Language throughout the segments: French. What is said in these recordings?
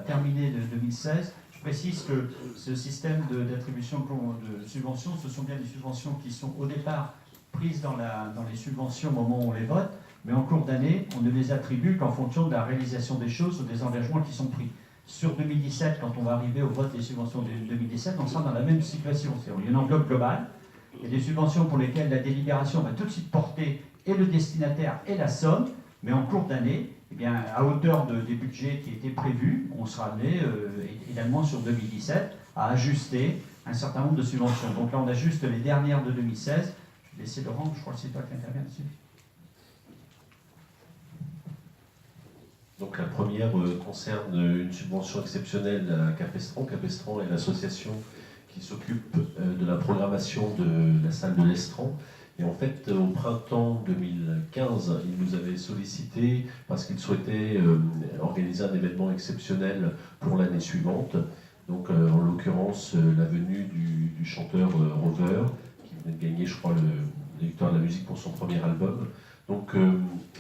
terminé de 2016. Je précise que ce système d'attribution de subventions, ce sont bien des subventions qui sont au départ prises dans les subventions au moment où on les vote, mais en cours d'année, on ne les attribue qu'en fonction de la réalisation des choses ou des engagements qui sont pris. Sur 2017, quand on va arriver au vote des subventions de 2017, on sera dans la même situation. Il y a une enveloppe globale, il y a des subventions pour lesquelles la délibération va tout de suite porter et le destinataire et la somme, mais en cours d'année, eh bien, à hauteur des budgets qui étaient prévus, on sera amené également sur 2017 à ajuster un certain nombre de subventions. Donc là, on ajuste les dernières de 2016. Je vais laisser Laurent, je crois que c'est toi qui interviens dessus. Donc la première concerne une subvention exceptionnelle à Capestran. Capestran est l'association qui s'occupe de la programmation de la salle de l'Estran. Et en fait, au printemps 2015, ils nous avaient sollicité parce qu'ils souhaitaient organiser un événement exceptionnel pour l'année suivante. Donc en l'occurrence, la venue du chanteur Rover, qui venait de gagner, je crois, la victoire de la musique pour son premier album. Donc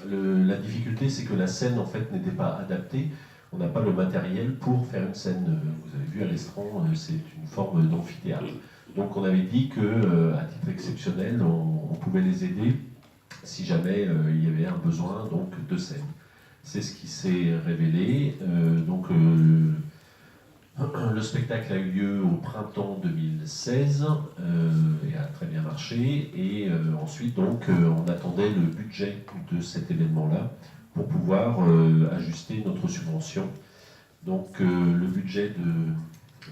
la difficulté, c'est que la scène en fait n'était pas adaptée. On n'a pas le matériel pour faire une scène. Vous avez vu à l'Estran, c'est une forme d'amphithéâtre. Donc on avait dit qu'à titre exceptionnel, on pouvait les aider si jamais il y avait un besoin donc, de scène. C'est ce qui s'est révélé. Le spectacle a eu lieu au printemps 2016 et a très bien marché. Et ensuite, donc, on attendait le budget de cet événement-là pour pouvoir ajuster notre subvention. Donc, le budget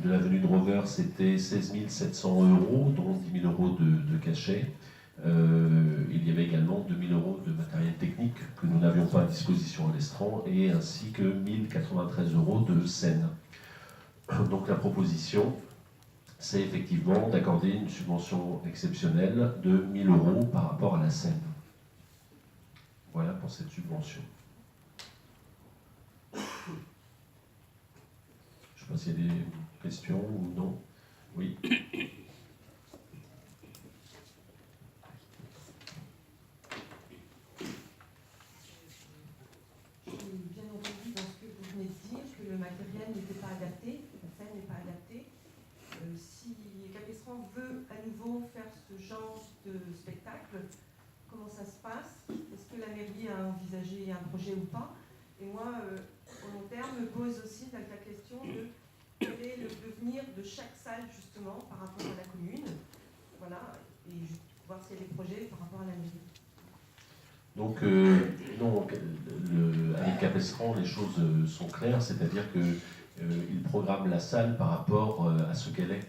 de la venue de Rover, c'était 16 700 €, dont 10 000 € de cachet. Il y avait également 2 000 € de matériel technique que nous n'avions pas à disposition à l'Estran, et ainsi que 1 093 € de scène. Donc la proposition, c'est effectivement d'accorder une subvention exceptionnelle de 1 000 € par rapport à la scène. Voilà pour cette subvention. Je ne sais pas s'il y a des questions ou non. Oui. Bien entendu dans ce que vous venez de dire, que le matériel n'était pas adapté, la scène n'est pas adaptée. Si Capestran veut à nouveau faire ce genre de spectacle, comment ça se passe? Est-ce que la mairie a envisagé un projet ou pas? Et moi, au long terme, me pose aussi la question de quel est le devenir de chaque salle justement par rapport à la commune. Voilà, et voir s'il y a des projets par rapport à la mairie. Donc, avec Capestran, les choses sont claires, c'est-à-dire qu'il programme la salle par rapport à ce qu'elle est,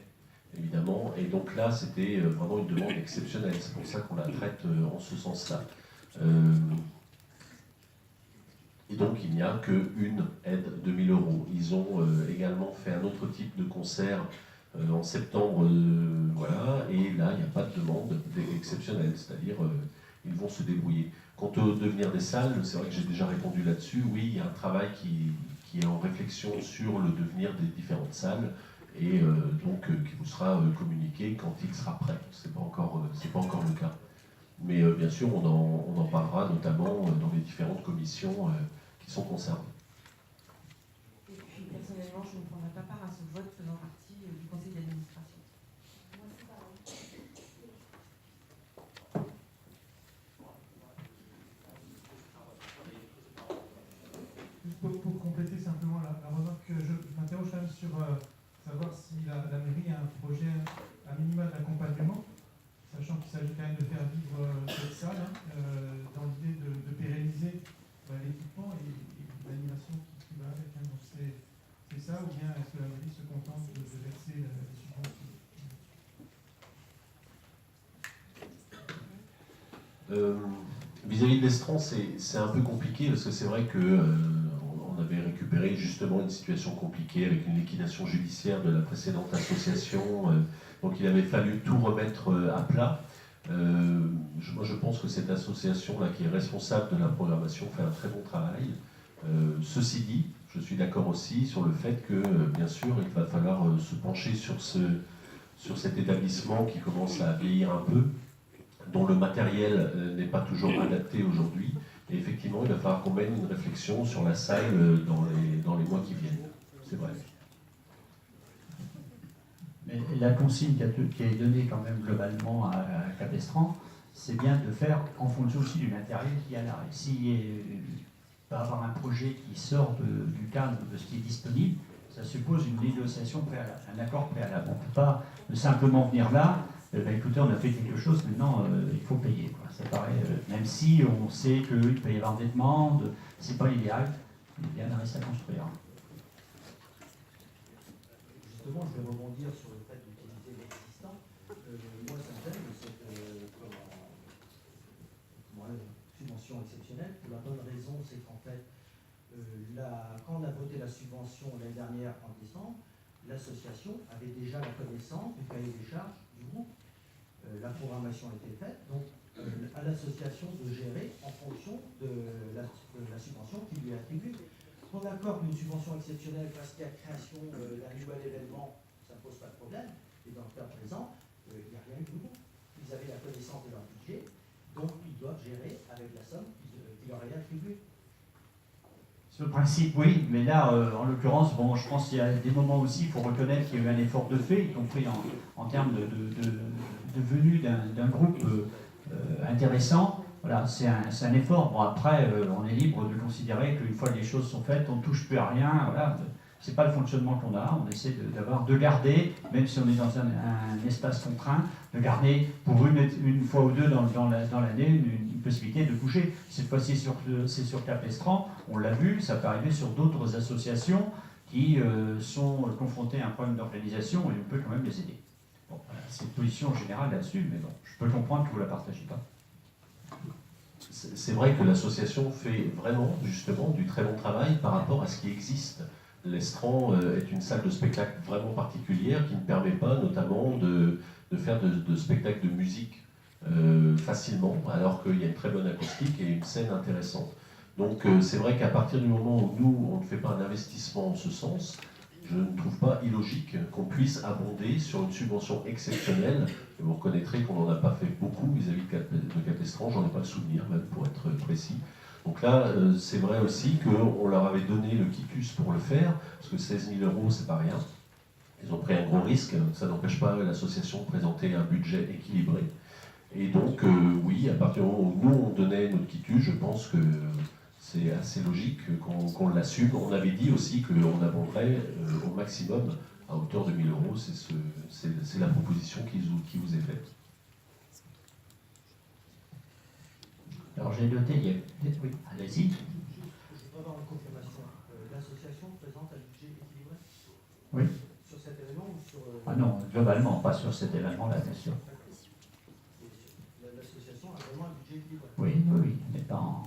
évidemment. Et donc là, c'était vraiment une demande exceptionnelle. C'est pour ça qu'on la traite en ce sens-là. Et donc, il n'y a qu'une aide de 1 000 €. Ils ont également fait un autre type de concert en septembre, voilà. Et là, il n'y a pas de demande exceptionnelle, c'est-à-dire ils vont se débrouiller. Quant au devenir des salles, c'est vrai que j'ai déjà répondu là-dessus. Oui, il y a un travail qui est en réflexion sur le devenir des différentes salles, et donc qui vous sera communiqué quand il sera prêt. C'est pas encore le cas. Mais bien sûr, on en parlera notamment dans les différentes commissions qui sont concernées. Et puis personnellement, je ne prendrai pas part à ce vote faisant partie du conseil d'administration. Pour compléter simplement la remarque, je m'interroge quand même sur savoir si la mairie a un projet à minima d'accompagnement, sachant qu'il s'agit quand même de faire vivre cette salle, dans l'idée de pérenniser l'équipement et l'animation qui va avec. Donc c'est ça, ou bien est-ce que la mairie se contente de verser les subventions? Vis-à-vis de l'Estran, c'est un peu compliqué, parce que c'est vrai que on avait récupéré justement une situation compliquée avec une liquidation judiciaire de la précédente association, donc il avait fallu tout remettre à plat. Moi je pense que cette association-là, qui est responsable de la programmation, fait un très bon travail. Ceci dit, je suis d'accord aussi sur le fait que, bien sûr, il va falloir se pencher sur cet établissement qui commence à vieillir un peu, dont le matériel n'est pas toujours adapté aujourd'hui. Et effectivement, il va falloir qu'on mène une réflexion sur la salle dans les mois qui viennent. C'est vrai. la consigne qui a été donnée quand même globalement à Capestran, c'est bien de faire en fonction aussi du matériel qui est là. Et s'il va avoir un projet qui sort du cadre de ce qui est disponible, ça suppose une négociation préalable, un accord préalable. On ne peut pas simplement venir là, écoutez, on a fait quelque chose, maintenant il faut payer. Quoi. Ça paraît, même si on sait qu'il peut y avoir des demandes, c'est pas l'idéal, il y a un reste à construire. Justement, je vais rebondir sur le fait d'utiliser l'existant. Moi, ça me gêne cette subvention exceptionnelle. Pour la bonne raison, c'est qu'en fait, quand on a voté la subvention l'année dernière en décembre, l'association avait déjà la connaissance du cahier des charges du groupe. La programmation a été faite, donc à l'association de gérer en fonction de la subvention qui lui est attribuée. Qu'on accorde une subvention exceptionnelle parce qu'il y a création d'un nouvel événement, ça ne pose pas de problème. Et dans le cas présent, il n'y a rien eu de nouveau. Ils avaient la connaissance de leur budget, donc ils doivent gérer avec la somme qui leur est attribuée. Sur le principe, oui, mais là, en l'occurrence, bon, je pense qu'il y a des moments aussi, il faut reconnaître qu'il y a eu un effort de fait, y compris en termes de venue d'un groupe intéressant. Voilà, c'est un effort. Bon, après, on est libre de considérer qu'une fois que les choses sont faites, on ne touche plus à rien. Voilà, c'est pas le fonctionnement qu'on a. On essaie de garder, même si on est dans un espace contraint, de garder pour une fois ou deux dans l'année une possibilité de bouger. Cette fois-ci, c'est sur Capestran. On l'a vu, ça peut arriver sur d'autres associations qui sont confrontées à un problème d'organisation et on peut quand même les aider. Bon, voilà, c'est une position générale là-dessus, mais bon, je peux comprendre que vous ne la partagez pas. C'est vrai que l'association fait vraiment, justement, du très bon travail par rapport à ce qui existe. L'Estran est une salle de spectacle vraiment particulière qui ne permet pas, notamment, de faire de spectacles de musique facilement, alors qu'il y a une très bonne acoustique et une scène intéressante. Donc c'est vrai qu'à partir du moment où nous, on ne fait pas un investissement en ce sens, je ne trouve pas illogique qu'on puisse abonder sur une subvention exceptionnelle. Et vous reconnaîtrez qu'on n'en a pas fait beaucoup vis-à-vis de Capestran, j'en ai pas le souvenir, même pour être précis. Donc là, c'est vrai aussi qu'on leur avait donné le quitus pour le faire, parce que 16 000 €, c'est pas rien. Ils ont pris un gros risque, ça n'empêche pas l'association de présenter un budget équilibré. Et donc, oui, à partir du moment où nous, on donnait notre quitus, je pense que c'est assez logique qu'on l'assume. On avait dit aussi qu'on abonderait au maximum à hauteur de 1 000 €. C'est la proposition qui vous est faite. Alors j'ai noté, oui, allez-y. Je peux avoir une confirmation. L'association présente un budget équilibré? Oui. Sur cet événement ou sur... Ah non, globalement, pas sur cet événement-là, bien sûr. L'association a vraiment un budget équilibré? Oui, mais pas en...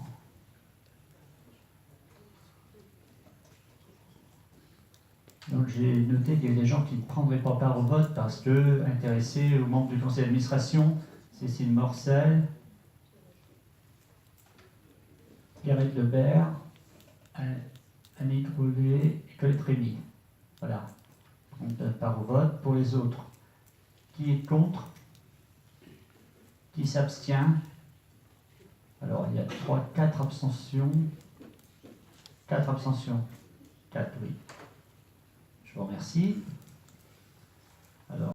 Donc j'ai noté qu'il y a des gens qui ne prendraient pas part au vote parce que, intéressés aux membres du conseil d'administration, Cécile Morcel, Gareth Lebert, Annie Troulet et Colette Rémy. Voilà. On donne part au vote. Pour les autres, qui est contre? Qui s'abstient? Alors il y a 4 abstentions. 4 abstentions. 4, oui. Je vous remercie.